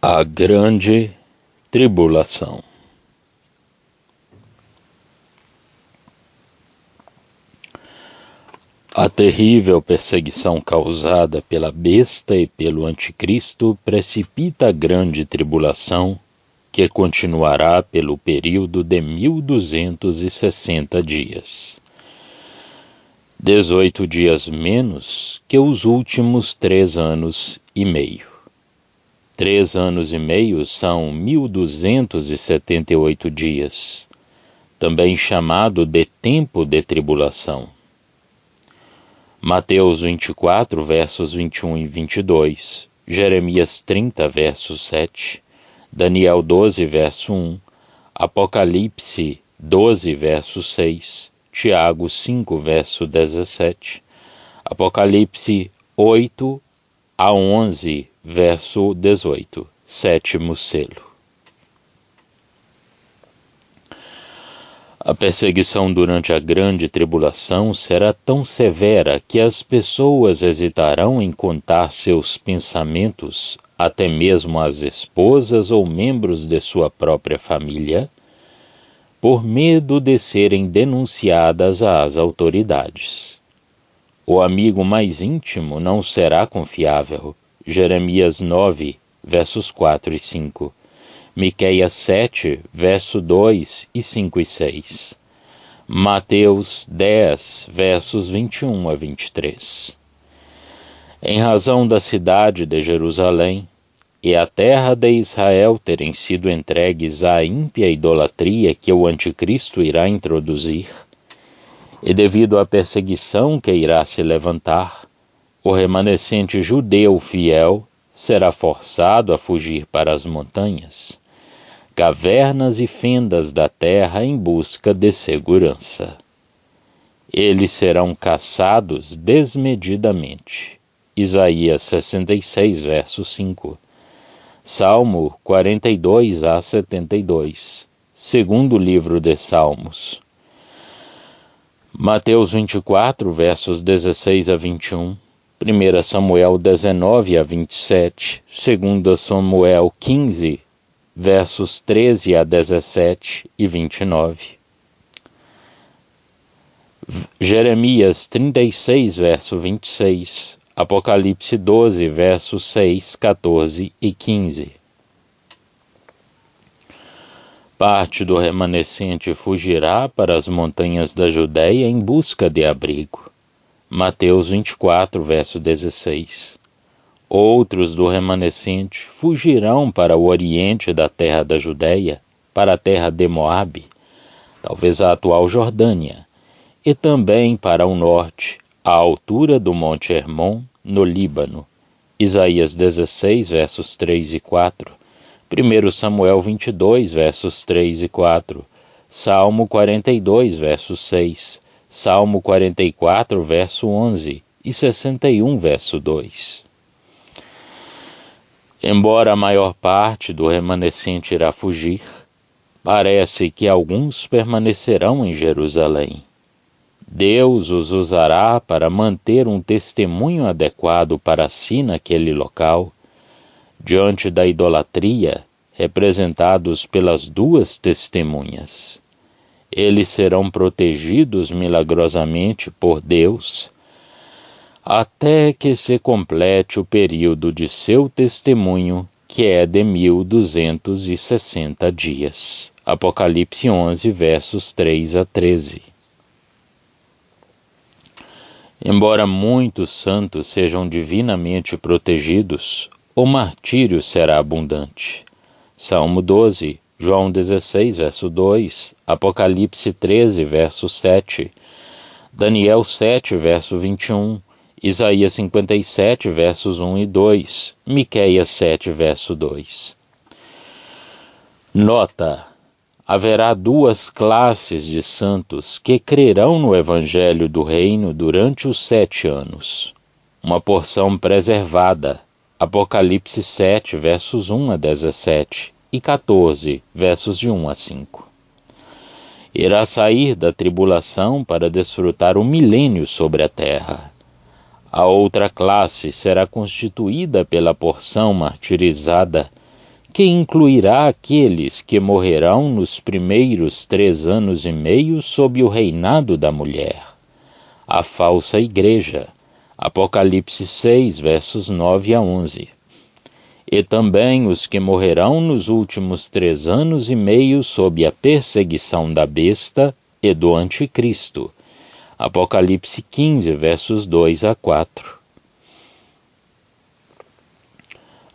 A grande tribulação. A terrível perseguição causada pela besta e pelo anticristo precipita a grande tribulação, que continuará pelo período de 1260 dias. 18 dias menos que os últimos 3 anos e meio. 3 anos e meio são 1278 dias, também chamado de tempo de tribulação. Mateus 24, versos 21 e 22, Jeremias 30, verso 7, Daniel 12, verso 1, Apocalipse 12, verso 6, Tiago 5, verso 17, Apocalipse 8 a 11, verso 18, sétimo selo. A perseguição durante a grande tribulação será tão severa que as pessoas hesitarão em contar seus pensamentos, até mesmo às esposas ou membros de sua própria família, por medo de serem denunciadas às autoridades. O amigo mais íntimo não será confiável. Jeremias 9, versos 4 e 5. Miqueias 7, verso 2 e 5 e 6. Mateus 10, versos 21 a 23. Em razão da cidade de Jerusalém e a terra de Israel terem sido entregues à ímpia idolatria que o anticristo irá introduzir, e devido à perseguição que irá se levantar, o remanescente judeu fiel será forçado a fugir para as montanhas, cavernas e fendas da terra em busca de segurança. Eles serão caçados desmedidamente. Isaías 66, verso 5. Salmo 42 a 72. Segundo livro de Salmos. Mateus 24, versos 16 a 21, 1 Samuel 19 a 27, 2 Samuel 15, versos 13 a 17 e 29. Jeremias 36, verso 26, Apocalipse 12, versos 6, 14 e 15. Parte do remanescente fugirá para as montanhas da Judéia em busca de abrigo. Mateus 24, verso 16. Outros do remanescente fugirão para o oriente da terra da Judéia, para a terra de Moabe, talvez a atual Jordânia, e também para o norte, à altura do Monte Hermon, no Líbano. Isaías 16, versos 3 e 4. 1 Samuel 22, versos 3 e 4, Salmo 42, verso 6, Salmo 44, verso 11 e 61, verso 2. Embora a maior parte do remanescente irá fugir, parece que alguns permanecerão em Jerusalém. Deus os usará para manter um testemunho adequado para si naquele local, diante da idolatria, representados pelas duas testemunhas. Eles serão protegidos milagrosamente por Deus, até que se complete o período de seu testemunho, que é de 1260 dias. Apocalipse 11, versos 3 a 13. Embora muitos santos sejam divinamente protegidos, o martírio será abundante. Salmo 12, João 16, verso 2, Apocalipse 13, verso 7, Daniel 7, verso 21, Isaías 57, versos 1 e 2, Miqueias 7, verso 2. Nota: haverá 2 classes de santos que crerão no Evangelho do Reino durante os 7 anos. Uma porção preservada, Apocalipse 7, versos 1 a 17 e 14, versos de 1 a 5. Irá sair da tribulação para desfrutar o milênio sobre a terra. A outra classe será constituída pela porção martirizada que incluirá aqueles que morrerão nos primeiros 3 anos e meio sob o reinado da mulher, a falsa igreja. Apocalipse 6, versos 9 a 11. E também os que morrerão nos últimos 3 anos e meio sob a perseguição da besta e do anticristo. Apocalipse 15, versos 2 a 4.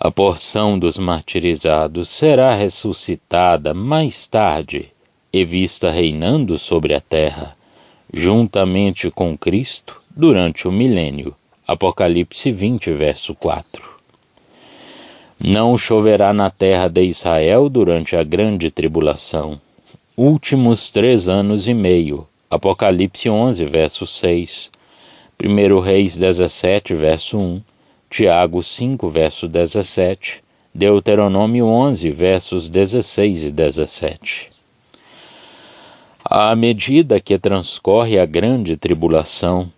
A porção dos martirizados será ressuscitada mais tarde e vista reinando sobre a terra, juntamente com Cristo, durante o milênio. Apocalipse 20, verso 4. Não choverá na terra de Israel durante a grande tribulação. Últimos 3 anos e meio. Apocalipse 11, verso 6. 1 Reis 17, verso 1. Tiago 5, verso 17. Deuteronômio 11, versos 16 e 17. À medida que transcorre a grande tribulação,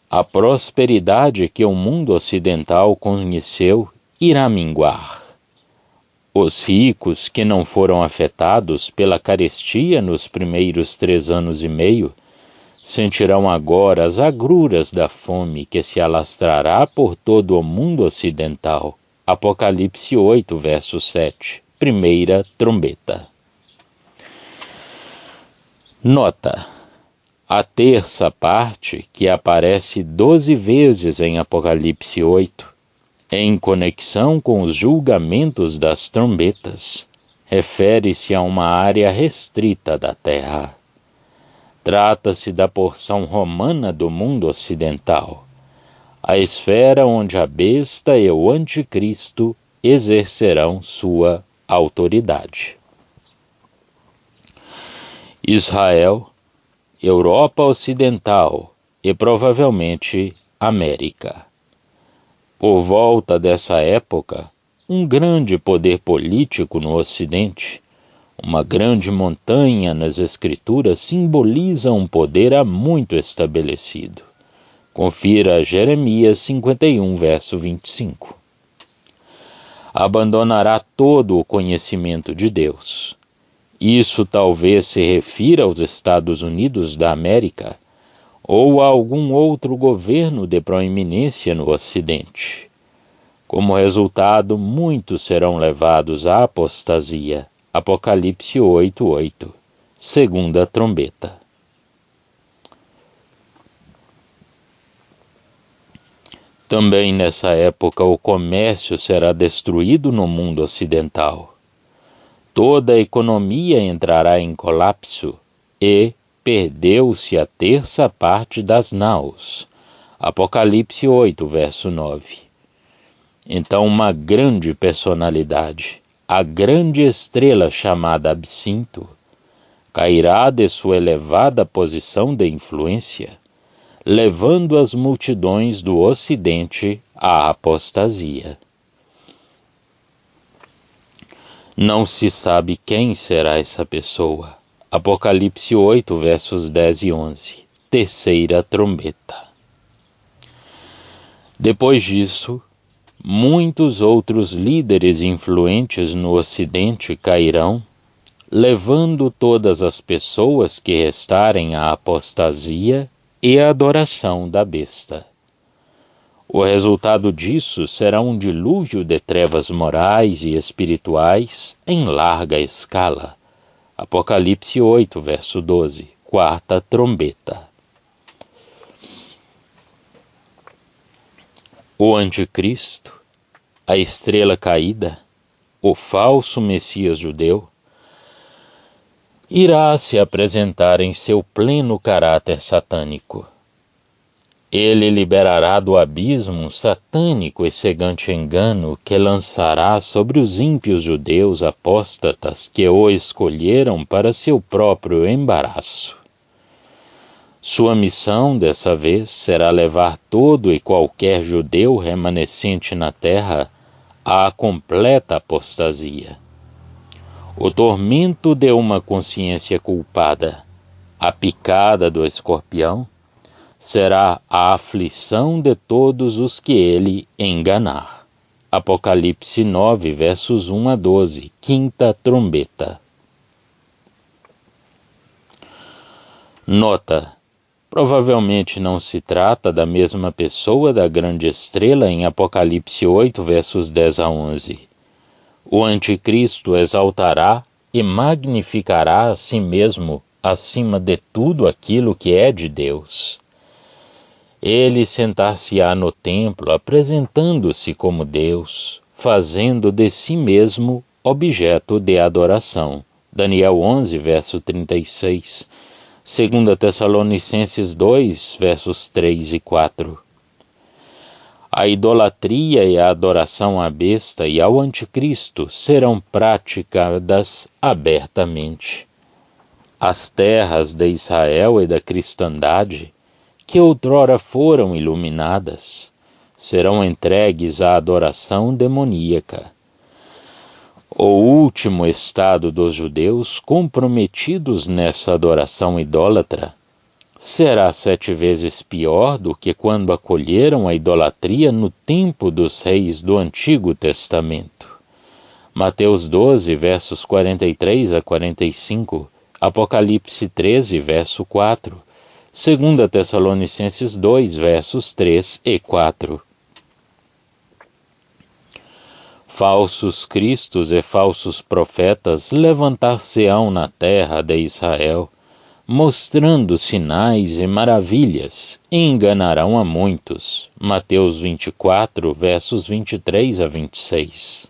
a prosperidade que o mundo ocidental conheceu irá minguar. Os ricos que não foram afetados pela carestia nos primeiros 3 anos e meio sentirão agora as agruras da fome que se alastrará por todo o mundo ocidental. Apocalipse 8, verso 7. Primeira trombeta. Nota: a terça parte, que aparece 12 vezes em Apocalipse 8, em conexão com os julgamentos das trombetas, refere-se a uma área restrita da terra. Trata-se da porção romana do mundo ocidental, a esfera onde a besta e o anticristo exercerão sua autoridade. Israel, Europa Ocidental e provavelmente América. Por volta dessa época, um grande poder político no Ocidente, uma grande montanha nas Escrituras, simboliza um poder há muito estabelecido. Confira Jeremias 51, verso 25. Abandonará todo o conhecimento de Deus. Isso talvez se refira aos Estados Unidos da América ou a algum outro governo de proeminência no Ocidente. Como resultado, muitos serão levados à apostasia. Apocalipse 8, 8. Segunda trombeta. Também nessa época o comércio será destruído no mundo ocidental. Toda a economia entrará em colapso e perdeu-se a terça parte das naus. Apocalipse 8, verso 9. Então uma grande personalidade, a grande estrela chamada Absinto, cairá de sua elevada posição de influência, levando as multidões do Ocidente à apostasia. Não se sabe quem será essa pessoa. Apocalipse 8, versos 10 e 11. Terceira trombeta. Depois disso, muitos outros líderes influentes no Ocidente cairão, levando todas as pessoas que restarem à apostasia e à adoração da besta. O resultado disso será um dilúvio de trevas morais e espirituais em larga escala. Apocalipse 8, verso 12, quarta trombeta. O anticristo, a estrela caída, o falso Messias judeu, irá se apresentar em seu pleno caráter satânico. Ele liberará do abismo um satânico e cegante engano que lançará sobre os ímpios judeus apóstatas que o escolheram para seu próprio embaraço. Sua missão, dessa vez, será levar todo e qualquer judeu remanescente na terra à completa apostasia. O tormento de uma consciência culpada, a picada do escorpião, será a aflição de todos os que ele enganar. Apocalipse 9, versos 1 a 12, quinta trombeta. Nota: provavelmente não se trata da mesma pessoa da grande estrela em Apocalipse 8, versos 10 a 11. O anticristo exaltará e magnificará a si mesmo acima de tudo aquilo que é de Deus. Ele sentar-se-á no templo, apresentando-se como Deus, fazendo de si mesmo objeto de adoração. Daniel 11, verso 36. 2 Tessalonicenses 2, versos 3 e 4. A idolatria e a adoração à besta e ao anticristo serão praticadas abertamente. As terras de Israel e da cristandade, que outrora foram iluminadas, serão entregues à adoração demoníaca. O último estado dos judeus comprometidos nessa adoração idólatra será 7 vezes pior do que quando acolheram a idolatria no tempo dos reis do Antigo Testamento. Mateus 12, versos 43 a 45, Apocalipse 13, verso 4, 2 Tessalonicenses 2, versos 3 e 4. Falsos cristos e falsos profetas levantar-se-ão na terra de Israel, mostrando sinais e maravilhas, e enganarão a muitos. Mateus 24, versos 23 a 26.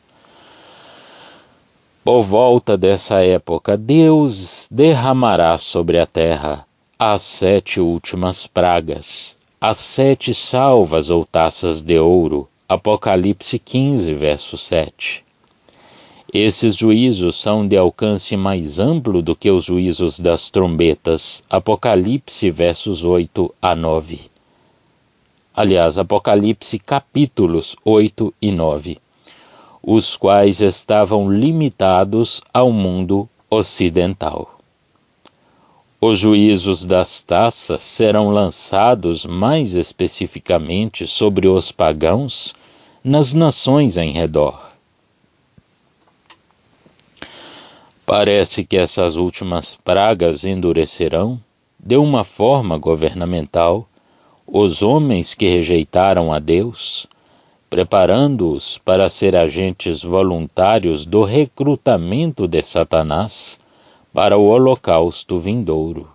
Por volta dessa época, Deus derramará sobre a terra as 7 últimas pragas, as 7 salvas ou taças de ouro. Apocalipse 15, verso 7. Esses juízos são de alcance mais amplo do que os juízos das trombetas. Apocalipse, versos 8 a 9. Aliás, Apocalipse capítulos 8 e 9, os quais estavam limitados ao mundo ocidental. Os juízos das taças serão lançados mais especificamente sobre os pagãos nas nações em redor. Parece que essas últimas pragas endurecerão, de uma forma governamental, os homens que rejeitaram a Deus, preparando-os para ser agentes voluntários do recrutamento de Satanás para o holocausto vindouro.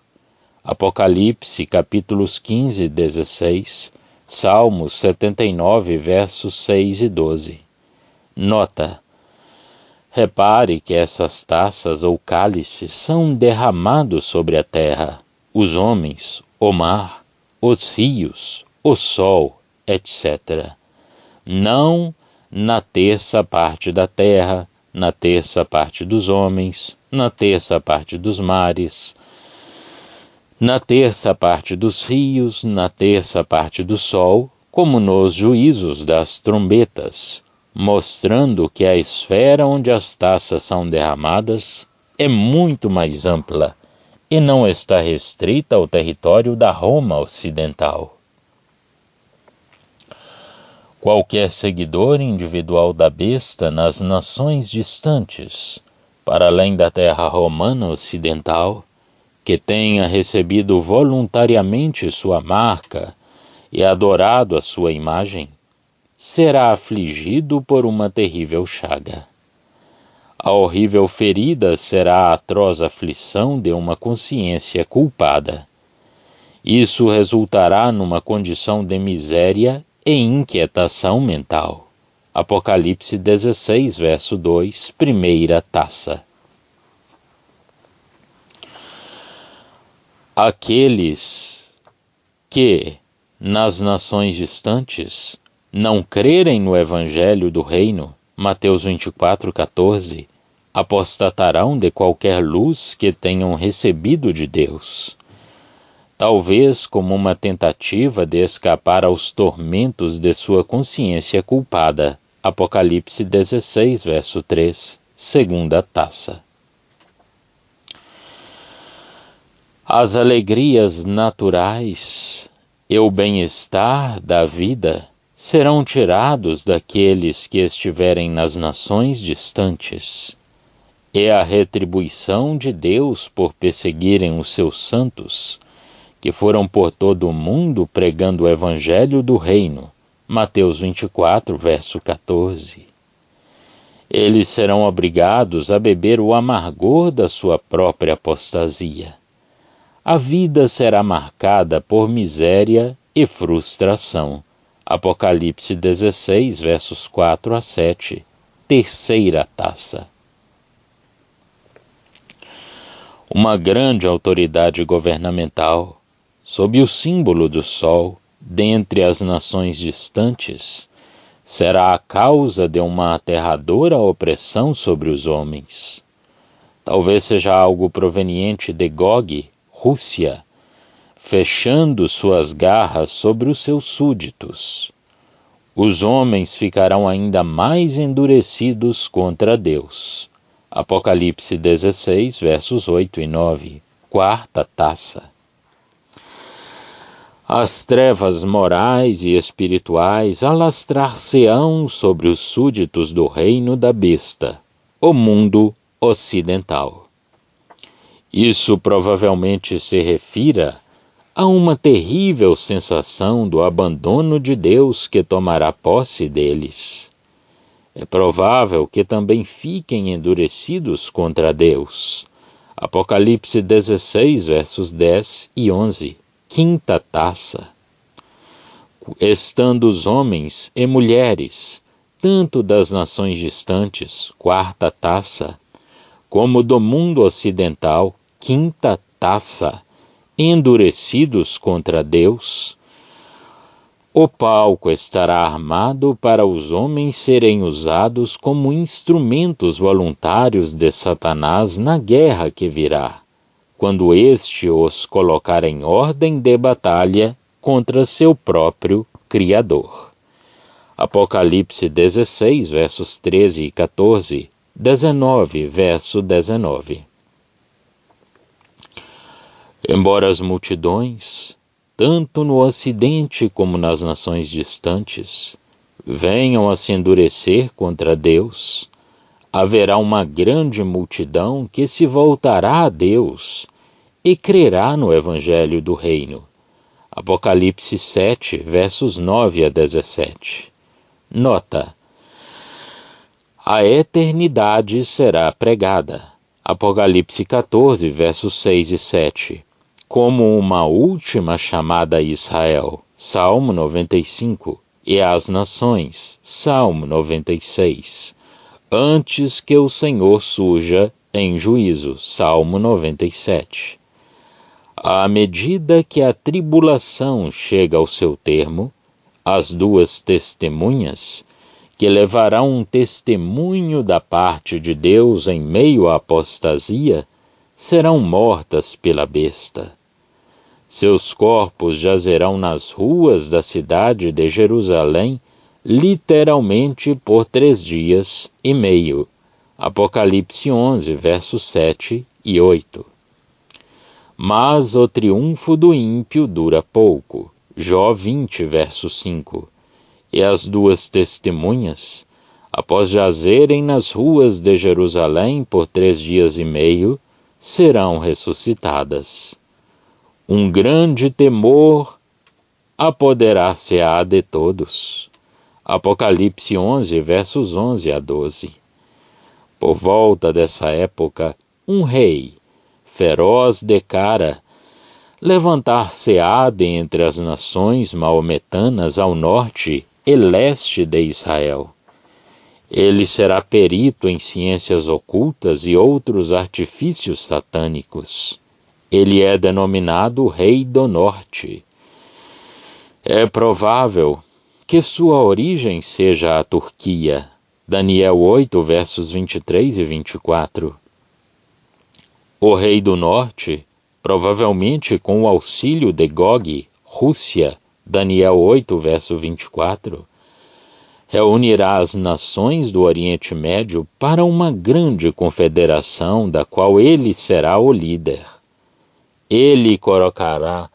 Apocalipse, capítulos 15 e 16, Salmos 79, versos 6 e 12. Nota: repare que essas taças ou cálices são derramados sobre a terra, os homens, o mar, os rios, o sol, etc. Não na terça parte da terra, na terça parte dos homens, na terça parte dos mares, na terça parte dos rios, na terça parte do sol, como nos juízos das trombetas, mostrando que a esfera onde as taças são derramadas é muito mais ampla e não está restrita ao território da Roma Ocidental. Qualquer seguidor individual da besta nas nações distantes, para além da terra romana ocidental, que tenha recebido voluntariamente sua marca e adorado a sua imagem, será afligido por uma terrível chaga. A horrível ferida será a atroz aflição de uma consciência culpada. Isso resultará numa condição de miséria e inquietação mental. Apocalipse 16, verso 2, primeira taça. Aqueles que, nas nações distantes, não crerem no Evangelho do Reino, Mateus 24, 14, apostatarão de qualquer luz que tenham recebido de Deus. Talvez como uma tentativa de escapar aos tormentos de sua consciência culpada. Apocalipse 16, verso 3, segunda taça. As alegrias naturais e o bem-estar da vida serão tirados daqueles que estiverem nas nações distantes. É a retribuição de Deus por perseguirem os seus santos, que foram por todo o mundo pregando o evangelho do reino. Mateus 24, verso 14. Eles serão obrigados a beber o amargor da sua própria apostasia. A vida será marcada por miséria e frustração. Apocalipse 16, versos 4 a 7. Terceira taça. Uma grande autoridade governamental, sob o símbolo do sol, dentre as nações distantes, será a causa de uma aterradora opressão sobre os homens. Talvez seja algo proveniente de Gog, Rússia, fechando suas garras sobre os seus súditos. Os homens ficarão ainda mais endurecidos contra Deus. Apocalipse 16, versos 8 e 9. Quarta taça. As trevas morais e espirituais alastrar-se-ão sobre os súditos do reino da besta, o mundo ocidental. Isso provavelmente se refira a uma terrível sensação do abandono de Deus que tomará posse deles. É provável que também fiquem endurecidos contra Deus. Apocalipse 16, versos 10 e 11. Quinta taça. Estando os homens e mulheres, tanto das nações distantes, quarta taça, como do mundo ocidental, quinta taça, endurecidos contra Deus, o palco estará armado para os homens serem usados como instrumentos voluntários de Satanás na guerra que virá, quando este os colocar em ordem de batalha contra seu próprio Criador. Apocalipse 16, versos 13 e 14, 19, verso 19. Embora as multidões, tanto no Ocidente como nas nações distantes, venham a se endurecer contra Deus, haverá uma grande multidão que se voltará a Deus e crerá no Evangelho do Reino. Apocalipse 7, versos 9 a 17. Nota: a eternidade será pregada. Apocalipse 14, versos 6 e 7. Como uma última chamada a Israel. Salmo 95. E às nações. Salmo 96. Antes que o Senhor surja em juízo. Salmo 97. À medida que a tribulação chega ao seu termo, as duas testemunhas, que levarão um testemunho da parte de Deus em meio à apostasia, serão mortas pela besta. Seus corpos jazerão nas ruas da cidade de Jerusalém, literalmente por 3 dias e meio. Apocalipse 11, versos 7 e 8. Mas o triunfo do ímpio dura pouco. Jó 20, verso 5. E as duas testemunhas, após jazerem nas ruas de Jerusalém por 3 dias e meio, serão ressuscitadas. Um grande temor apoderar-se-á de todos. Apocalipse 11, versos 11 a 12. Por volta dessa época, um rei, feroz de cara, levantar-se-á dentre as nações maometanas ao norte e leste de Israel. Ele será perito em ciências ocultas e outros artifícios satânicos. Ele é denominado Rei do Norte. É provável que sua origem seja a Turquia. Daniel 8, versos 23 e 24. O Rei do Norte, provavelmente com o auxílio de Gog, Rússia, Daniel 8, verso 24, reunirá as nações do Oriente Médio para uma grande confederação da qual ele será o líder. Ele colocará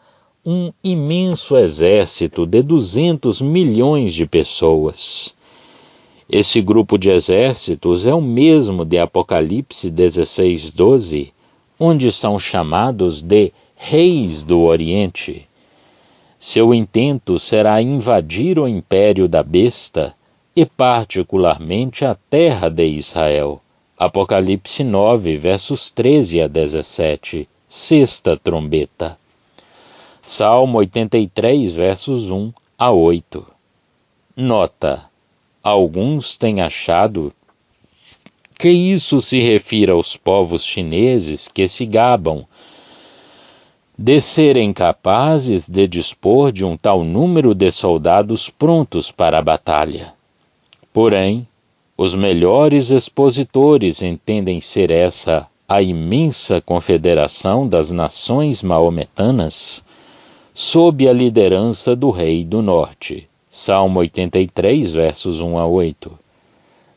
um imenso exército de 200 milhões de pessoas. Esse grupo de exércitos é o mesmo de Apocalipse 16:12, onde são chamados de reis do Oriente. Seu intento será invadir o império da besta e particularmente a terra de Israel. Apocalipse 9, versos 13 a 17, sexta trombeta. Salmo 83, versos 1 a 8. Nota: alguns têm achado que isso se refere aos povos chineses que se gabam de serem capazes de dispor de um tal número de soldados prontos para a batalha. Porém, os melhores expositores entendem ser essa a imensa confederação das nações maometanas, sob a liderança do Rei do Norte. Salmo 83, versos 1 a 8.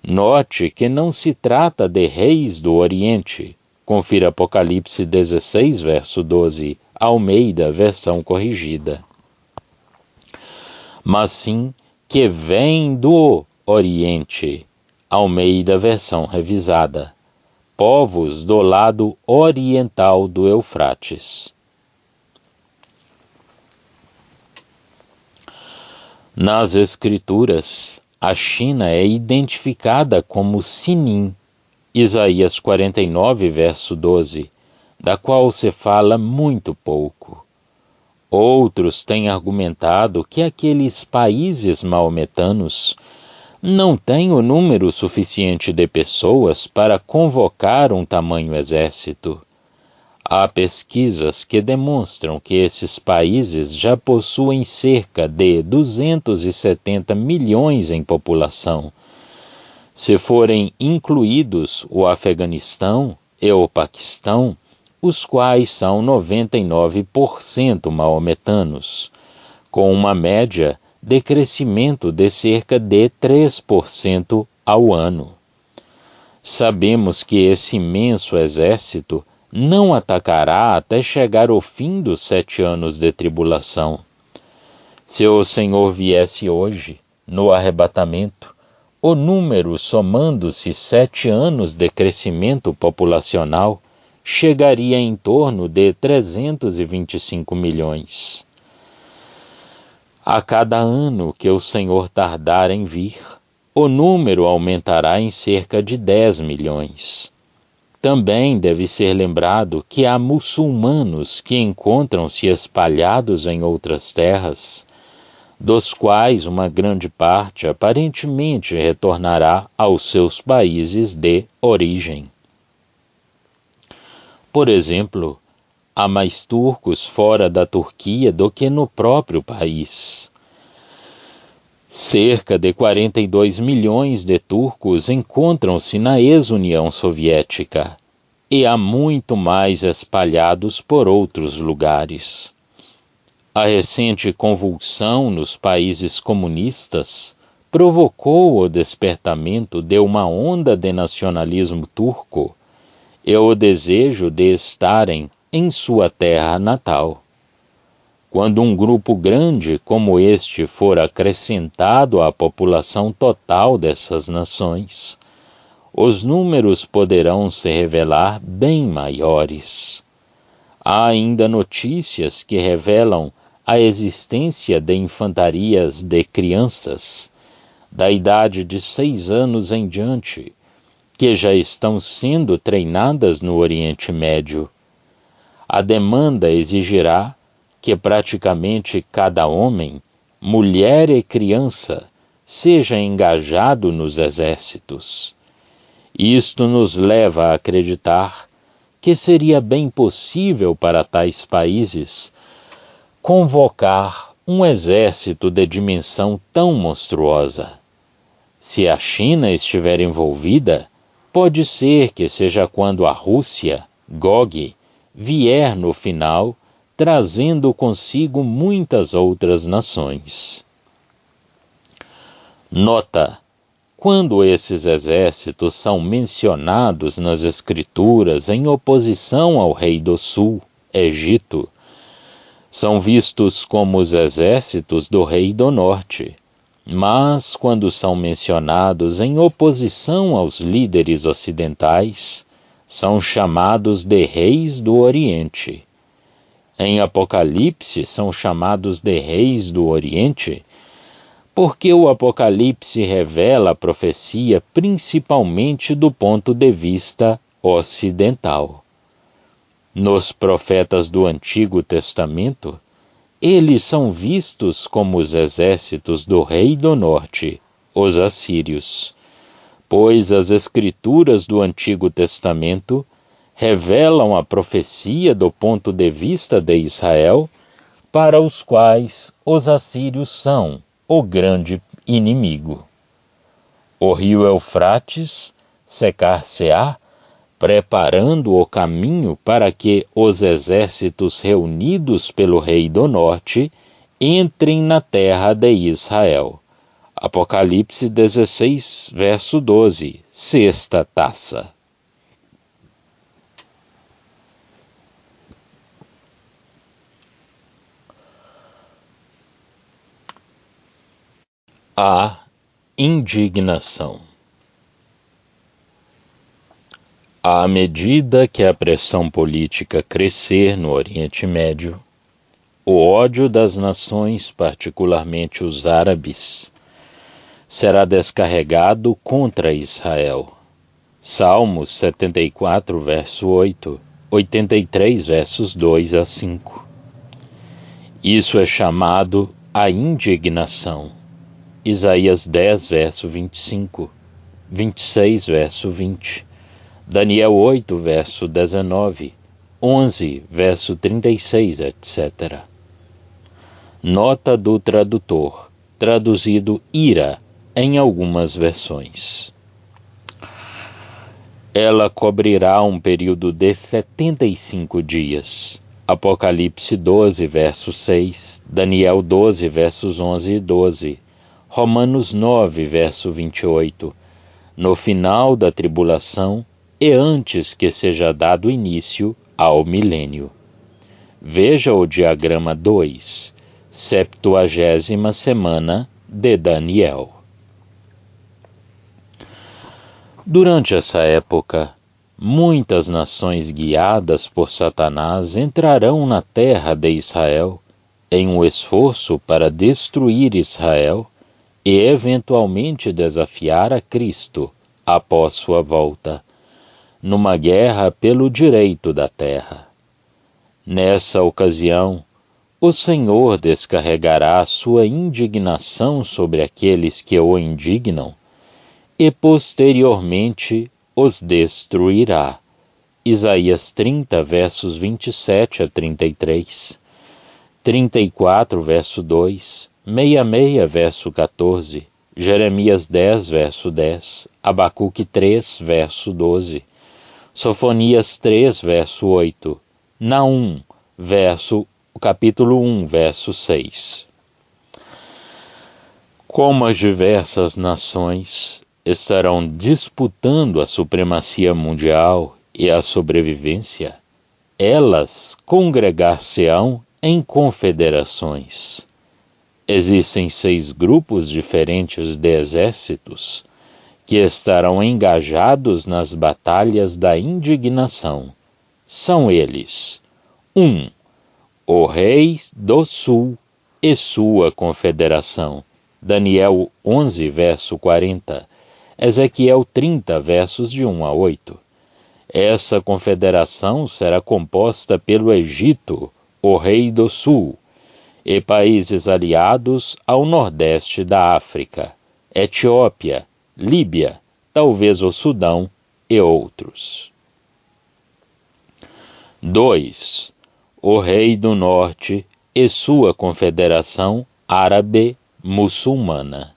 Note que não se trata de reis do Oriente. Confira Apocalipse 16, verso 12, Almeida, versão corrigida. Mas sim que vem do Oriente. Almeida, versão revisada. Povos do lado oriental do Eufrates. Nas Escrituras, a China é identificada como Sinim, Isaías 49, verso 12, da qual se fala muito pouco. Outros têm argumentado que aqueles países maometanos não têm o número suficiente de pessoas para convocar um tamanho exército. Há pesquisas que demonstram que esses países já possuem cerca de 270 milhões em população. Se forem incluídos o Afeganistão e o Paquistão, os quais são 99% maometanos, com uma média de crescimento de cerca de 3% ao ano. Sabemos que esse imenso exército não atacará até chegar ao fim dos 7 anos de tribulação. Se o Senhor viesse hoje, no arrebatamento, o número, somando-se 7 anos de crescimento populacional, chegaria em torno de 325 milhões. A cada ano que o Senhor tardar em vir, o número aumentará em cerca de 10 milhões. Também deve ser lembrado que há muçulmanos que encontram-se espalhados em outras terras, dos quais uma grande parte aparentemente retornará aos seus países de origem. Por exemplo, há mais turcos fora da Turquia do que no próprio país. Cerca de 42 milhões de turcos encontram-se na ex-União Soviética e há muito mais espalhados por outros lugares. A recente convulsão nos países comunistas provocou o despertamento de uma onda de nacionalismo turco e o desejo de estarem em sua terra natal. Quando um grupo grande como este for acrescentado à população total dessas nações, os números poderão se revelar bem maiores. Há ainda notícias que revelam a existência de infantarias de crianças, da idade de 6 anos em diante, que já estão sendo treinadas no Oriente Médio. A demanda exigirá que praticamente cada homem, mulher e criança seja engajado nos exércitos. Isto nos leva a acreditar que seria bem possível para tais países convocar um exército de dimensão tão monstruosa. Se a China estiver envolvida, pode ser que seja quando a Rússia, Gog, vier no final, trazendo consigo muitas outras nações. Nota: quando esses exércitos são mencionados nas Escrituras em oposição ao rei do Sul, Egito, São vistos como os exércitos do rei do norte, mas quando são mencionados em oposição aos líderes ocidentais, são chamados de reis do Oriente. Em Apocalipse são chamados de reis do Oriente, porque o Apocalipse revela a profecia principalmente do ponto de vista ocidental. Nos profetas do Antigo Testamento, eles são vistos como os exércitos do rei do norte, os assírios, pois as escrituras do Antigo Testamento revelam a profecia do ponto de vista de Israel, para os quais os assírios são o grande inimigo. O rio Eufrates secar-se-á, preparando o caminho para que os exércitos reunidos pelo rei do norte entrem na terra de Israel. Apocalipse 16, verso 12, sexta taça. A indignação. À medida que a pressão política crescer no Oriente Médio, o ódio das nações, particularmente os árabes, será descarregado contra Israel. Salmos 74, verso 8, 83, versos 2 a 5. Isso é chamado a indignação. Isaías 10, verso 25, 26, verso 20. Daniel 8, verso 19, 11, verso 36, etc. Nota do tradutor, traduzido ira em algumas versões. Ela cobrirá um período de 75 dias. Apocalipse 12, verso 6, Daniel 12, versos 11 e 12, Romanos 9, verso 28, no final da tribulação, e antes que seja dado início ao milênio. Veja o diagrama 2, 70ª semana de Daniel. Durante essa época, muitas nações guiadas por Satanás entrarão na terra de Israel em um esforço para destruir Israel e eventualmente desafiar a Cristo após sua volta, numa guerra pelo direito da terra. Nessa ocasião, o Senhor descarregará sua indignação sobre aqueles que o indignam e posteriormente os destruirá. Isaías 30, versos 27 a 33, 34, verso 2, 66, verso 14, Jeremias 10, verso 10, Abacuque 3, verso 12, Sofonias 3, verso 8, Naum, capítulo 1, verso 6. Como as diversas nações estarão disputando a supremacia mundial e a sobrevivência, elas congregar-se-ão em confederações. Existem 6 grupos diferentes de exércitos que estarão engajados nas batalhas da indignação. São eles: 1. O rei do sul e sua confederação. Daniel 11, verso 40. Ezequiel 30, versos de 1 a 8. Essa confederação será composta pelo Egito, o rei do sul, e países aliados ao nordeste da África, Etiópia, Líbia, talvez o Sudão e outros. 2. O rei do norte e sua confederação árabe-muçulmana.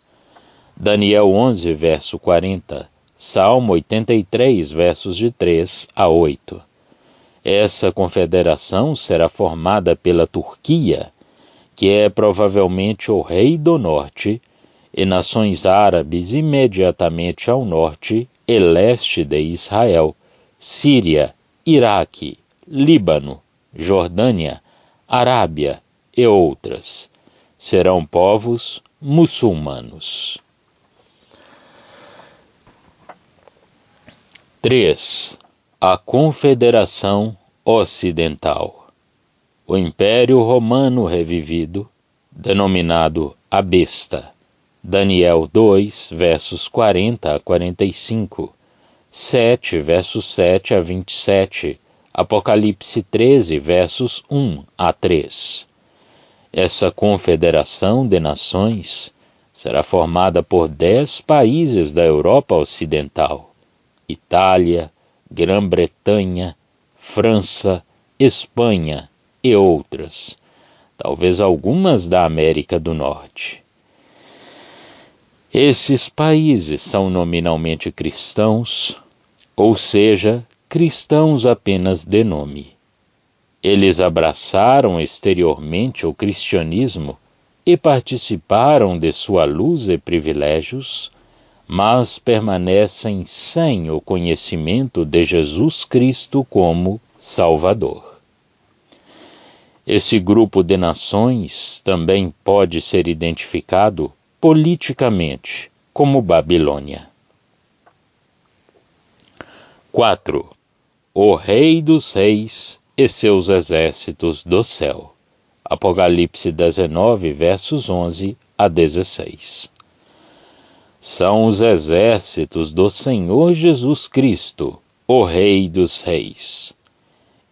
Daniel 11, verso 40, Salmo 83, versos de 3 a 8. Essa confederação será formada pela Turquia, que é provavelmente o rei do norte, e nações árabes imediatamente ao norte e leste de Israel, Síria, Iraque, Líbano, Jordânia, Arábia, e outras. Serão povos muçulmanos. 3. A Confederação Ocidental. O Império Romano revivido, denominado a Besta. Daniel 2, versos 40 a 45, 7, versos 7 a 27, Apocalipse 13, versos 1 a 3. Essa confederação de nações será formada por 10 países da Europa Ocidental: Itália, Grã-Bretanha, França, Espanha e outras, talvez algumas da América do Norte. Esses países são nominalmente cristãos, ou seja, cristãos apenas de nome. Eles abraçaram exteriormente o cristianismo e participaram de sua luz e privilégios, mas permanecem sem o conhecimento de Jesus Cristo como Salvador. Esse grupo de nações também pode ser identificado politicamente como Babilônia. 4. O Rei dos Reis e seus exércitos do céu. Apocalipse 19, versos 11 a 16. São os exércitos do Senhor Jesus Cristo, o Rei dos Reis.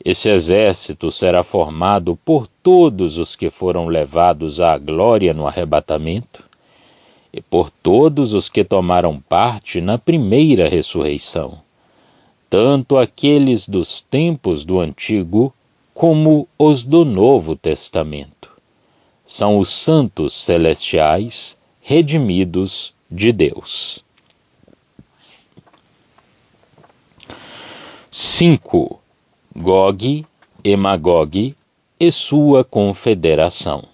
Esse exército será formado por todos os que foram levados à glória no arrebatamento e por todos os que tomaram parte na primeira ressurreição, tanto aqueles dos tempos do Antigo como os do Novo Testamento. São os santos celestiais redimidos de Deus. 5. Gog e Magog e sua confederação.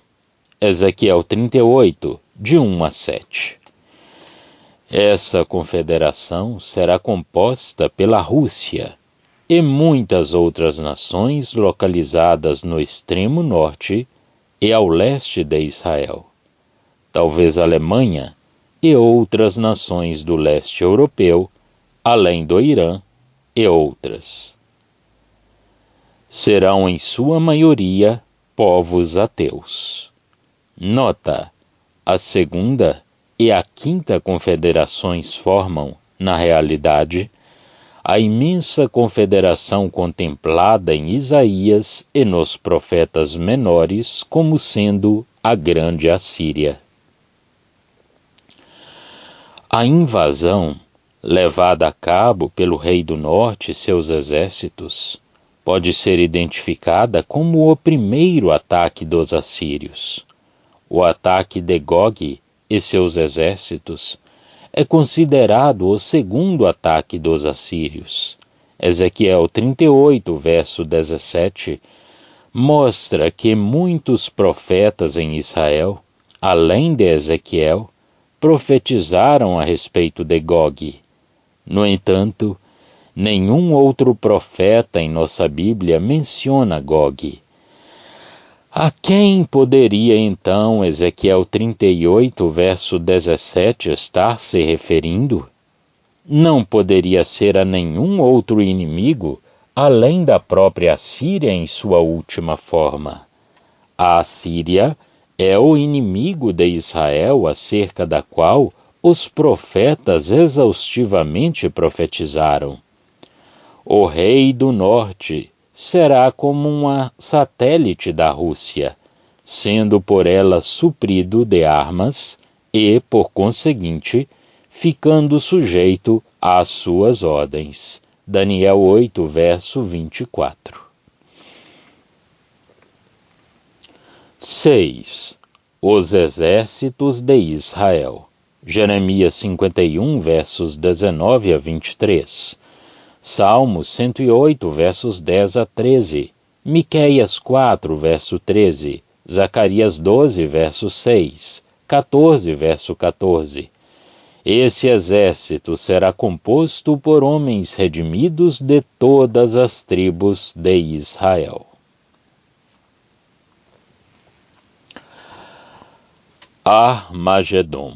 Ezequiel 38, de 1 a 7. Essa confederação será composta pela Rússia e muitas outras nações localizadas no extremo norte e ao leste de Israel, talvez a Alemanha e outras nações do leste europeu, além do Irã e outras. Serão em sua maioria povos ateus. Nota: a segunda e a quinta confederações formam, na realidade, a imensa confederação contemplada em Isaías e nos profetas menores como sendo a Grande Assíria. A invasão, levada a cabo pelo Rei do Norte e seus exércitos, pode ser identificada como o primeiro ataque dos assírios. O ataque de Gog e seus exércitos é considerado o segundo ataque dos assírios. Ezequiel 38, verso 17, mostra que muitos profetas em Israel, além de Ezequiel, profetizaram a respeito de Gog. No entanto, nenhum outro profeta em nossa Bíblia menciona Gog. A quem poderia então Ezequiel 38, verso 17 estar se referindo? Não poderia ser a nenhum outro inimigo além da própria Assíria em sua última forma. A Assíria é o inimigo de Israel acerca da qual os profetas exaustivamente profetizaram. O rei do norte será como uma satélite da Rússia, sendo por ela suprido de armas e, por conseguinte, ficando sujeito às suas ordens. Daniel 8, verso 24. 6. Os exércitos de Israel. Jeremias 51, versos 19 a 23. Salmo 108, versos 10 a 13, Miqueias 4, verso 13, Zacarias 12, verso 6, 14, verso 14. Esse exército será composto por homens redimidos de todas as tribos de Israel. Armagedon.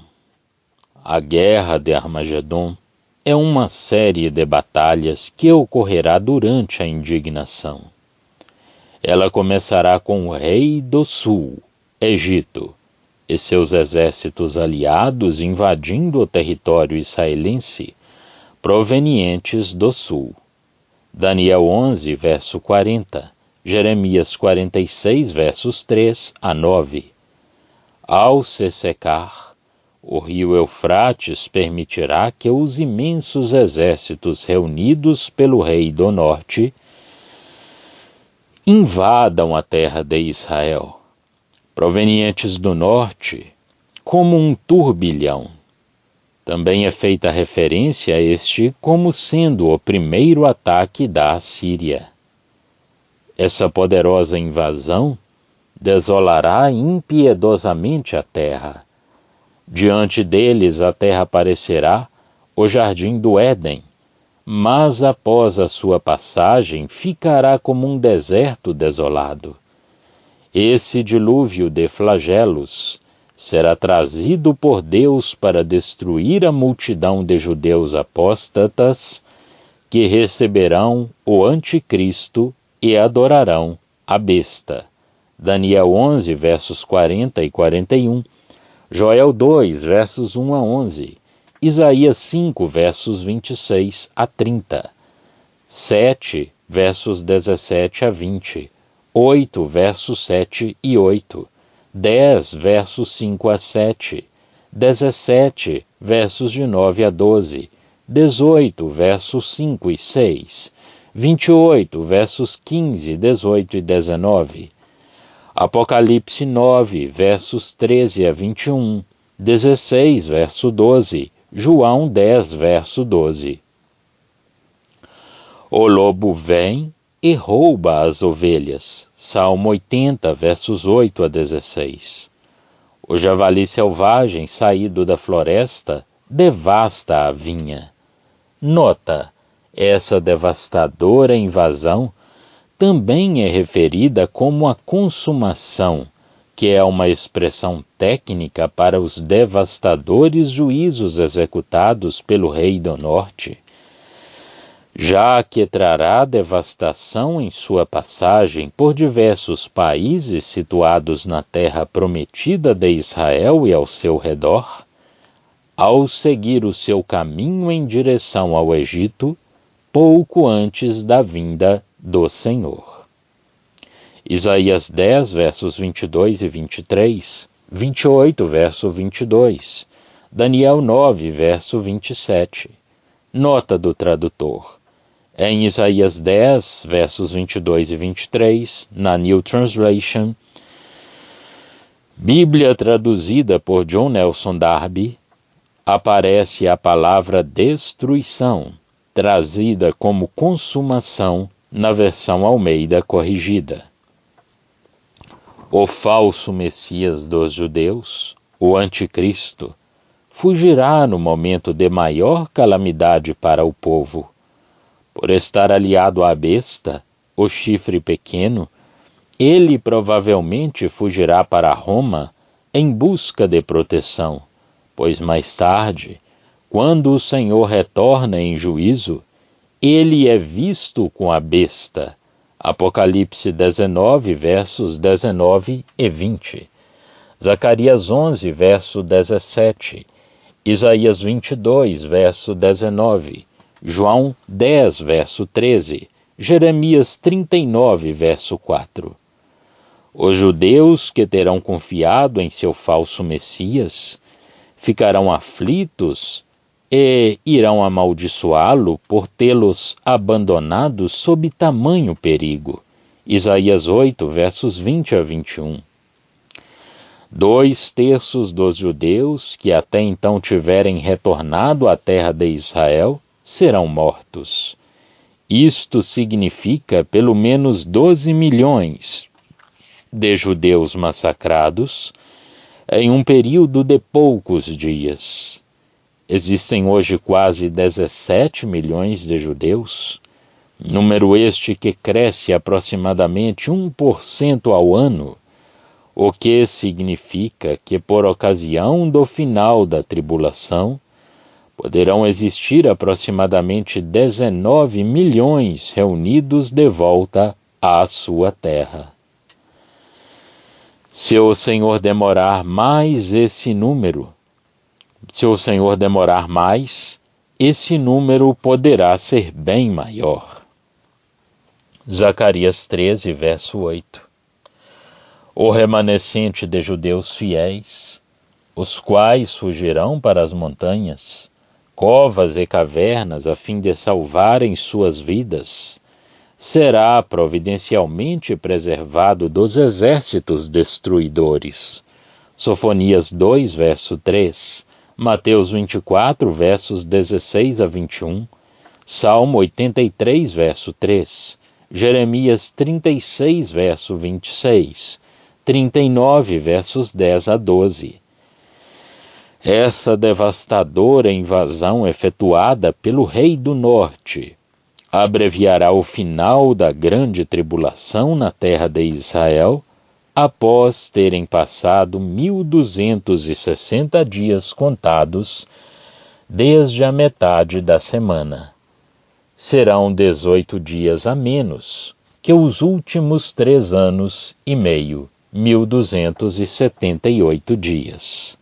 A Guerra de Armagedon é uma série de batalhas que ocorrerá durante a indignação. Ela começará com o rei do sul, Egito, e seus exércitos aliados invadindo o território israelense, provenientes do sul. Daniel 11, verso 40, Jeremias 46, versos 3 a 9. Ao se secar, o rio Eufrates permitirá que os imensos exércitos reunidos pelo rei do norte invadam a terra de Israel, provenientes do norte, como um turbilhão. Também é feita referência a este como sendo o primeiro ataque da Assíria. Essa poderosa invasão desolará impiedosamente a terra. Diante deles a terra parecerá o jardim do Éden, mas após a sua passagem ficará como um deserto desolado. Esse dilúvio de flagelos será trazido por Deus para destruir a multidão de judeus apóstatas que receberão o anticristo e adorarão a besta. Daniel 11, versos 40 e 41, Joel 2, versos 1 a 11, Isaías 5, versos 26 a 30, 7, versos 17 a 20, 8, versos 7 e 8, 10, versos 5 a 7, 17, versos de 9 a 12, 18, versos 5 e 6, 28, versos 15, 18 e 19, Apocalipse 9, versos 13 a 21, 16, verso 12, João 10, verso 12. O lobo vem e rouba as ovelhas. Salmo 80, versos 8 a 16. O javali selvagem saído da floresta devasta a vinha. Nota, essa devastadora invasão também é referida como a consumação, que é uma expressão técnica para os devastadores juízos executados pelo rei do norte, já que trará devastação em sua passagem por diversos países situados na terra prometida de Israel e ao seu redor. Ao seguir o seu caminho em direção ao Egito, pouco antes da vinda do Senhor. Isaías 10, versos 22 e 23, 28, verso 22, Daniel 9, verso 27. Nota do tradutor. Em Isaías 10, versos 22 e 23, na New Translation, Bíblia traduzida por John Nelson Darby, aparece a palavra destruição, trazida como consumação na versão Almeida corrigida. O falso Messias dos judeus, o anticristo, fugirá no momento de maior calamidade para o povo. Por estar aliado à besta, o chifre pequeno, ele provavelmente fugirá para Roma em busca de proteção, pois mais tarde, quando o Senhor retorna em juízo, ele é visto com a besta. Apocalipse 19, versos 19 e 20. Zacarias 11, verso 17. Isaías 22, verso 19. João 10, verso 13. Jeremias 39, verso 4. Os judeus que terão confiado em seu falso Messias ficarão aflitos e irão amaldiçoá-lo por tê-los abandonado sob tamanho perigo. Isaías 8, versos 20 a 21. 2/3 dos judeus que até então tiverem retornado à terra de Israel serão mortos. Isto significa pelo menos 12 milhões de judeus massacrados em um período de poucos dias. Existem hoje quase 17 milhões de judeus, número este que cresce aproximadamente 1% ao ano. o que significa que por ocasião do final da tribulação, poderão existir aproximadamente 19 milhões reunidos de volta à sua terra. Se o Senhor demorar mais, esse número poderá ser bem maior. Zacarias 13, verso 8. O remanescente de judeus fiéis, os quais fugirão para as montanhas, covas e cavernas a fim de salvarem suas vidas, será providencialmente preservado dos exércitos destruidores. Sofonias 2, verso 3, Mateus 24, versos 16 a 21, Salmo 83, verso 3, Jeremias 36, verso 26, 39, versos 10 a 12. Essa devastadora invasão efetuada pelo rei do norte abreviará o final da grande tribulação na terra de Israel, após terem passado 1260 dias contados desde a metade da semana. Serão 18 dias a menos que os últimos 3 anos e meio, 1278 dias.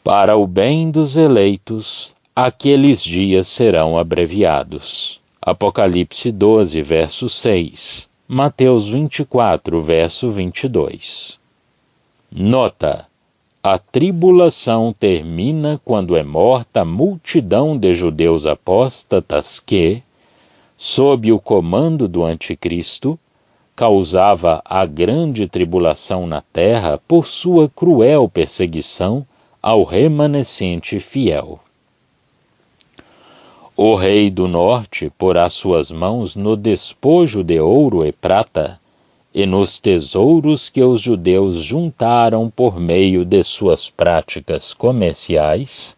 Para o bem dos eleitos, aqueles dias serão abreviados. Apocalipse 12, verso 6. Mateus 24, verso 22. Nota: a tribulação termina quando é morta a multidão de judeus apóstatas que, sob o comando do anticristo, causava a grande tribulação na terra por sua cruel perseguição ao remanescente fiel. O rei do norte porá suas mãos no despojo de ouro e prata e nos tesouros que os judeus juntaram por meio de suas práticas comerciais,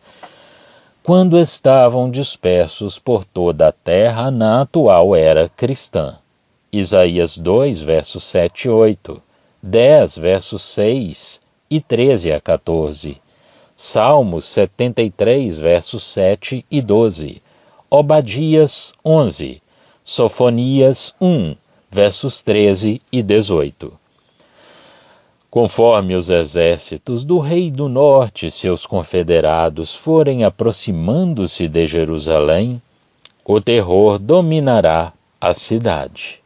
quando estavam dispersos por toda a terra na atual era cristã. Isaías 2, versos 7 e 8, 10, versos 6 e 13 a 14, Salmos 73, versos 7 e 12, Obadias 11, Sofonias 1, versos 13 e 18. Conforme os exércitos do rei do norte e seus confederados forem aproximando-se de Jerusalém, o terror dominará a cidade.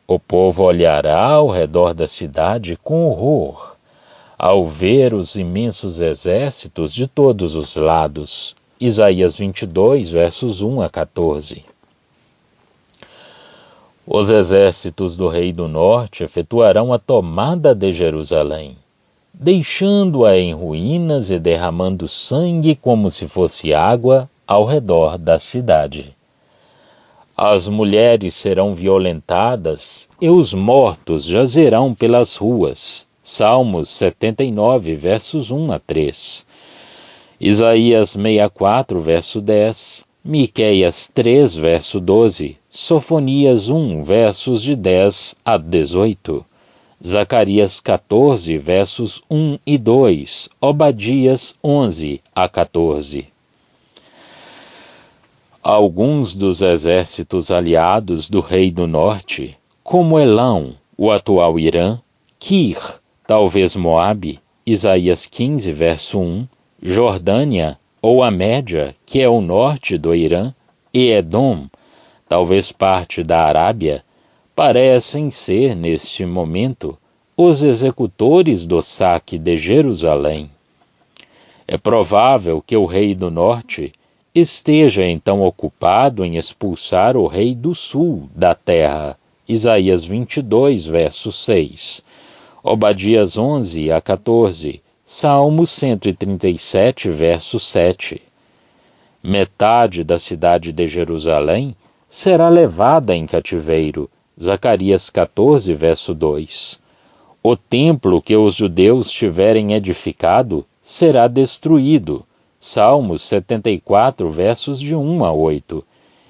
O povo olhará ao redor da cidade com horror, ao ver os imensos exércitos de todos os lados. Isaías 22, versos 1 a 14. Os exércitos do rei do norte efetuarão a tomada de Jerusalém, deixando-a em ruínas e derramando sangue como se fosse água ao redor da cidade. As mulheres serão violentadas e os mortos jazerão pelas ruas. Salmos 79, versos 1 a 3. Isaías 64, verso 10. Miqueias 3, verso 12. Sofonias 1, versos de 10 a 18. Zacarias 14, versos 1 e 2. Obadias 11 a 14. Alguns dos exércitos aliados do rei do norte, como Elão, o atual Irã, Kir, talvez Moabe, Isaías 15, verso 1, Jordânia, ou a Média, que é o norte do Irã, e Edom, talvez parte da Arábia, parecem ser, neste momento, os executores do saque de Jerusalém. É provável que o rei do norte esteja então ocupado em expulsar o rei do sul da terra, Isaías 22, verso 6, Obadias 11 a 14, Salmo 137, verso 7. Metade da cidade de Jerusalém será levada em cativeiro, Zacarias 14, verso 2. O templo que os judeus tiverem edificado será destruído, Salmos 74, versos de 1 a 8,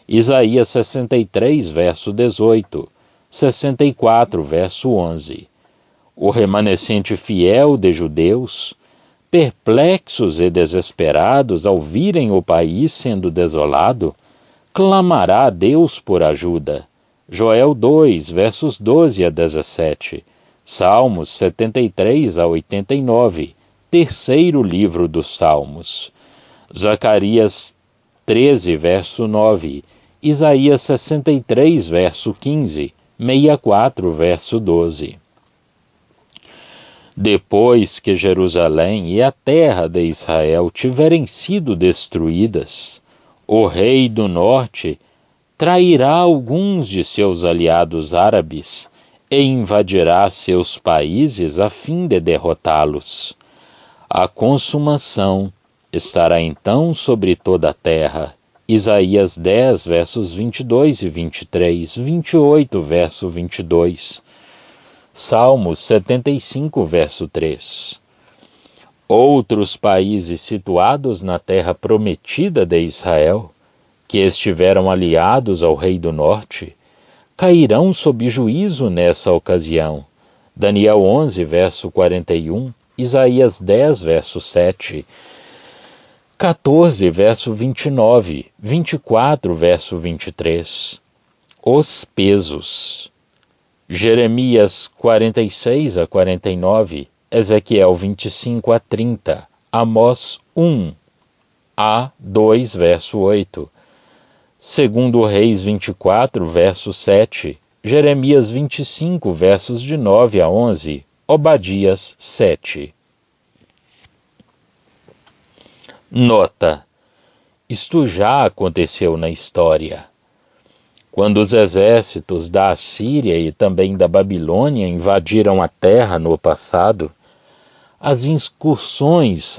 Isaías 63, verso 18, 64, verso 11, O remanescente fiel de judeus, perplexos e desesperados ao virem o país sendo desolado, clamará a Deus por ajuda. Joel 2, versos 12 a 17. Salmos 73 a 89, terceiro livro dos Salmos. Zacarias 13, verso 9. Isaías 63, verso 15. 64, verso 12. Depois que Jerusalém e a terra de Israel tiverem sido destruídas, o rei do norte trairá alguns de seus aliados árabes e invadirá seus países a fim de derrotá-los. A consumação estará então sobre toda a terra. Isaías 10, versos 22 e 23, 28, verso 22. Salmos 75, verso 3. Outros países situados na terra prometida de Israel, que estiveram aliados ao rei do norte, cairão sob juízo nessa ocasião. Daniel 11, verso 41, Isaías 10, verso 7, 14, verso 29, 24, verso 23. Os pesos. Jeremias 46 a 49, Ezequiel 25 a 30, Amós 1 a 2, verso 8, segundo Reis 24, verso 7, Jeremias 25, versos de 9 a 11, Obadias 7. Nota: isto já aconteceu na história. Quando os exércitos da Assíria e também da Babilônia invadiram a terra no passado, as incursões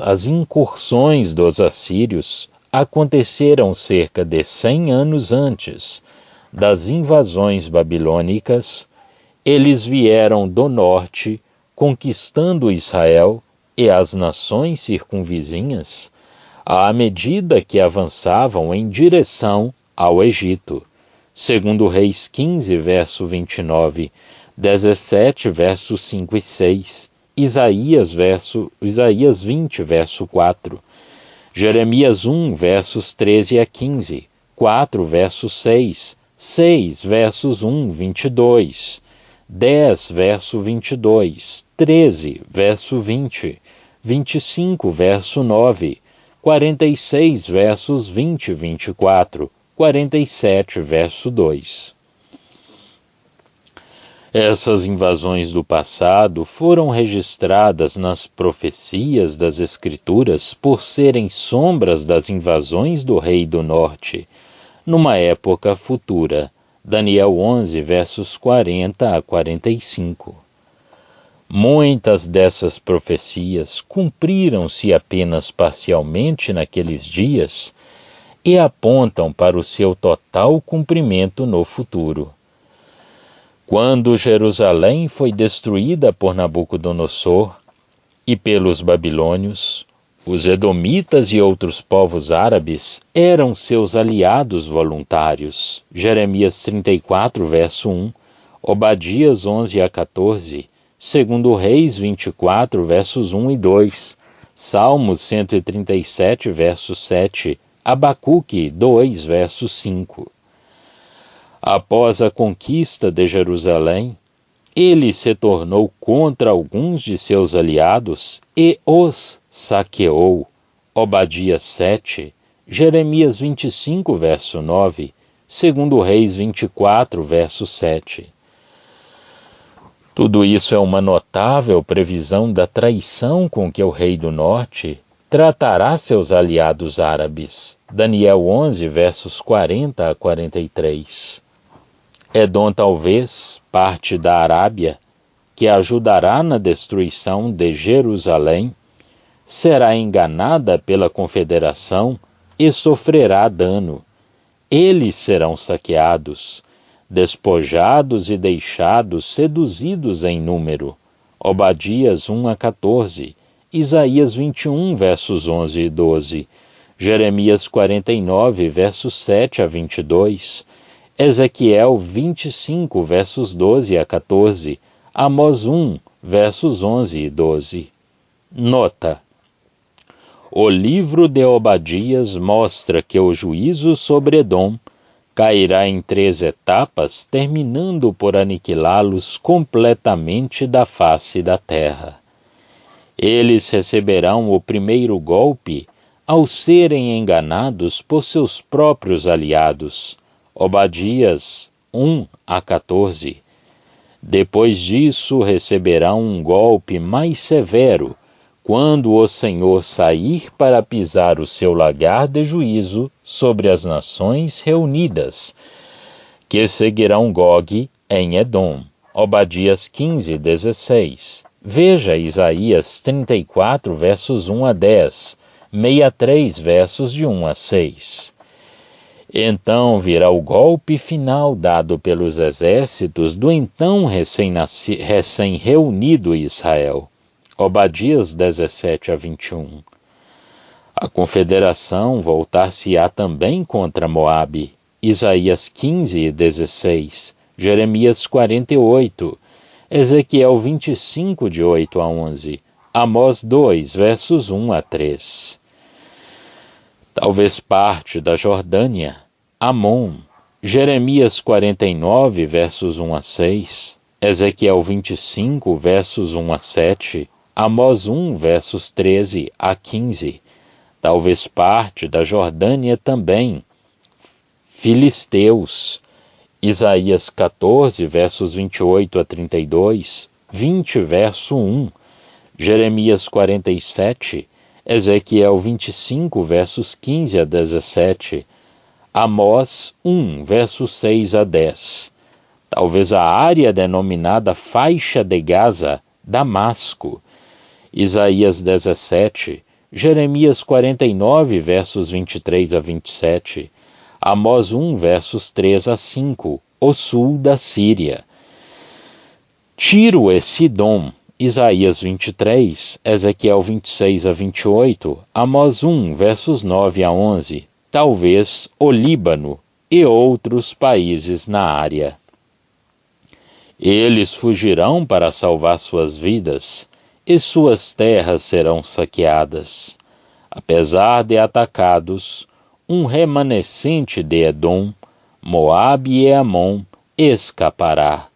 dos assírios aconteceram cerca de 100 anos antes das invasões babilônicas. Eles vieram do norte, conquistando Israel e as nações circunvizinhas, à medida que avançavam em direção ao Egito. Segundo Reis 15, verso 29, 17, versos 5 e 6, Isaías 20, verso 4, Jeremias 1, versos 13 a 15, 4, verso 6, 6, versos 1, 22, 10, verso 22, 13, verso 20, 25, verso 9, 46, versos 20 e 24, 47, verso 2. Essas invasões do passado foram registradas nas profecias das Escrituras por serem sombras das invasões do rei do norte, numa época futura. Daniel 11, versos 40 a 45. Muitas dessas profecias cumpriram-se apenas parcialmente naqueles dias e apontam para o seu total cumprimento no futuro. Quando Jerusalém foi destruída por Nabucodonosor e pelos babilônios, os edomitas e outros povos árabes eram seus aliados voluntários. Jeremias 34, verso 1, Obadias 11 a 14, segundo Reis 24, versos 1 e 2, Salmos 137, verso 7, Abacuque 2, verso 5. Após a conquista de Jerusalém, ele se tornou contra alguns de seus aliados e os saqueou. Obadias 7, Jeremias 25, verso 9, segundo Reis 24, verso 7. Tudo isso é uma notável previsão da traição com que o rei do norte tratará seus aliados árabes. Daniel 11, versos 40 a 43. Edom, talvez, parte da Arábia, que ajudará na destruição de Jerusalém, será enganada pela confederação e sofrerá dano. Eles serão saqueados, despojados e deixados seduzidos em número. Obadias 1 a 14, Isaías 21, versos 11 e 12, Jeremias 49, versos 7 a 22, Ezequiel 25, versos 12 a 14, Amós 1, versos 11 e 12. Nota: o livro de Obadias mostra que o juízo sobre Edom cairá em 3 etapas, terminando por aniquilá-los completamente da face da terra. Eles receberão o primeiro golpe ao serem enganados por seus próprios aliados. Obadias 1 a 14. Depois disso receberão um golpe mais severo, quando o Senhor sair para pisar o seu lagar de juízo sobre as nações reunidas, que seguirão Gog em Edom. Obadias 15, 16. Veja Isaías 34, versos 1 a 10, 63, versos de 1 a 6. Então virá o golpe final dado pelos exércitos do então recém-reunido Israel. Obadias 17 a 21. A confederação voltar-se-á também contra Moabe. Isaías 15 e 16, Jeremias 48, Ezequiel 25 de 8 a 11, Amós 2, versos 1 a 3. Talvez parte da Jordânia, Amon, Jeremias 49, versos 1 a 6, Ezequiel 25, versos 1 a 7, Amós 1, versos 13 a 15, talvez parte da Jordânia também, Filisteus, Isaías 14, versos 28 a 32, 20, verso 1, Jeremias 47, Ezequiel 25, versos 15 a 17, Amós 1, versos 6 a 10, talvez a área denominada Faixa de Gaza, Damasco, Isaías 17, Jeremias 49, versos 23 a 27, Amós 1, versos 3 a 5, o sul da Síria. Tiro e Sidom, Isaías 23, Ezequiel 26 a 28, Amós 1, versos 9 a 11, talvez o Líbano e outros países na área. Eles fugirão para salvar suas vidas, e suas terras serão saqueadas. Apesar de atacados, um remanescente de Edom, Moabe e Amon escapará.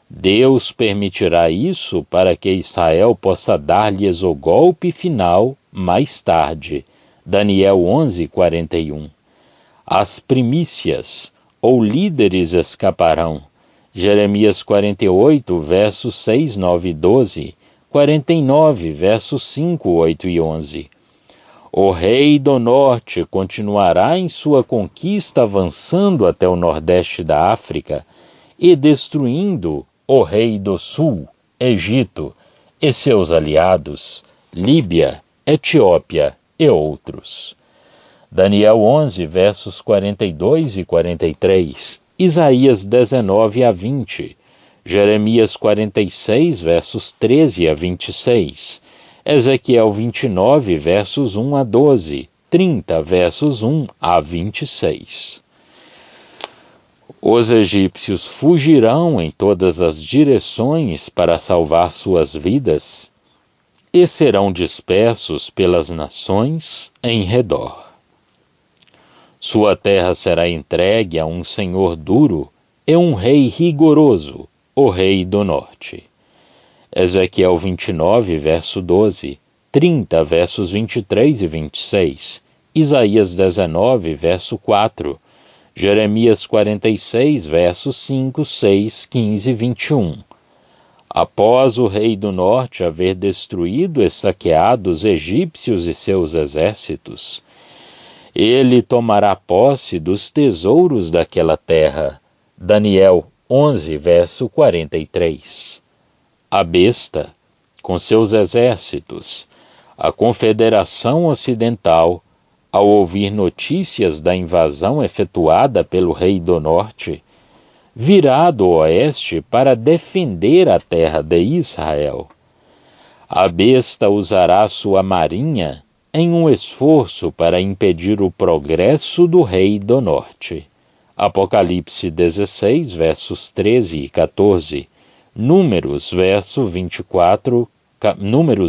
Deus permitirá isso para que Israel possa dar-lhes o golpe final mais tarde. Daniel 11, 41. As primícias, ou líderes, escaparão. Jeremias 48, versos 6, 9 e 12. 49, versos 5, 8 e 11. O rei do norte continuará em sua conquista, avançando até o nordeste da África e destruindo o rei do sul, Egito, e seus aliados, Líbia, Etiópia e outros. Daniel 11, versos 42 e 43, Isaías 19 a 20, Jeremias 46, versos 13 a 26, Ezequiel 29, versos 1 a 12, 30, versos 1 a 26. Os egípcios fugirão em todas as direções para salvar suas vidas e serão dispersos pelas nações em redor. Sua terra será entregue a um senhor duro e um rei rigoroso, o rei do norte. Ezequiel 29, verso 12, 30, versos 23 e 26, Isaías 19, verso 4, Jeremias 46, versos 5, 6, 15 e 21. Após o rei do norte haver destruído e saqueado os egípcios e seus exércitos, ele tomará posse dos tesouros daquela terra. Daniel 11, verso 43. A besta, com seus exércitos, a Confederação Ocidental, ao ouvir notícias da invasão efetuada pelo rei do norte, virá do oeste para defender a terra de Israel. A besta usará sua marinha em um esforço para impedir o progresso do rei do norte. Apocalipse 16, versos 13 e 14, Números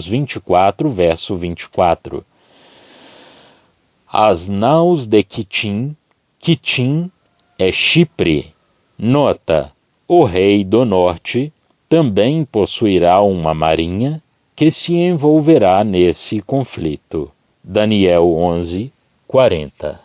24, verso 24. As naus de Quitim, Quitim é Chipre. Nota: o rei do norte também possuirá uma marinha que se envolverá nesse conflito. Daniel 11, 40.